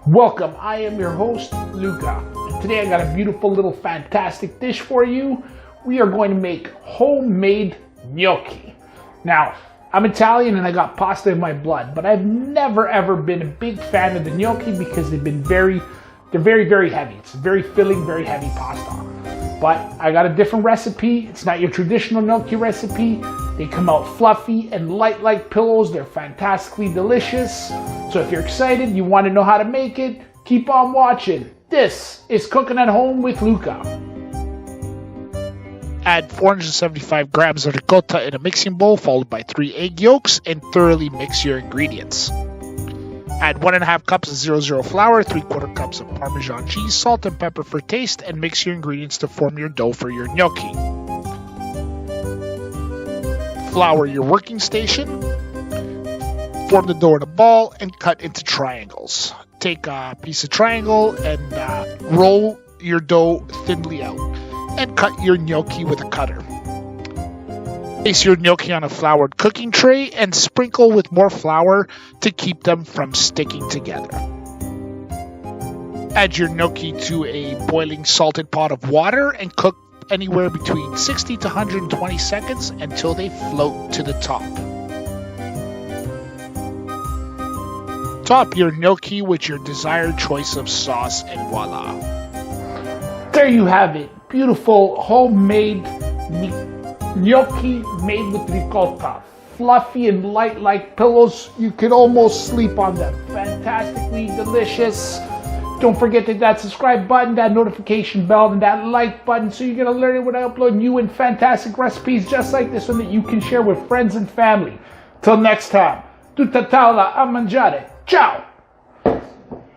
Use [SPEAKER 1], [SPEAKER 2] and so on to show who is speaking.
[SPEAKER 1] Welcome, I am your host, Luca. And today I got a beautiful little fantastic dish for you. We are going to make homemade gnocchi. Now, I'm Italian and I got pasta in my blood, but I've never ever been a big fan of the gnocchi because they're very heavy. It's very filling, very heavy pasta. But I got a different recipe. It's not your traditional gnocchi recipe. They come out fluffy and light like pillows. They're fantastically delicious. So if you're excited, you want to know how to make it, keep on watching. This is Cooking at Home with Luca.
[SPEAKER 2] Add 475 grams of ricotta in a mixing bowl, followed by 3 egg yolks, and thoroughly mix your ingredients. Add 1.5 cups of 00 flour, 3/4 cups of Parmesan cheese, salt and pepper for taste, and mix your ingredients to form your dough for your gnocchi. Flour your working station. Form the dough in a ball and cut into triangles. Take a piece of triangle and roll your dough thinly out and cut your gnocchi with a cutter. Place your gnocchi on a floured cooking tray and sprinkle with more flour to keep them from sticking together. Add your gnocchi to a boiling salted pot of water and cook anywhere between 60 to 120 seconds until they float to the top. Top your gnocchi with your desired choice of sauce and voila.
[SPEAKER 1] There you have it. Beautiful homemade gnocchi made with ricotta. Fluffy and light like pillows. You could almost sleep on them. Fantastically delicious. Don't forget to hit that subscribe button, that notification bell, and that like button so you're going to learn it when I upload new and fantastic recipes just like this one that you can share with friends and family. Till next time, tutta tavola a mangiare. Ciao!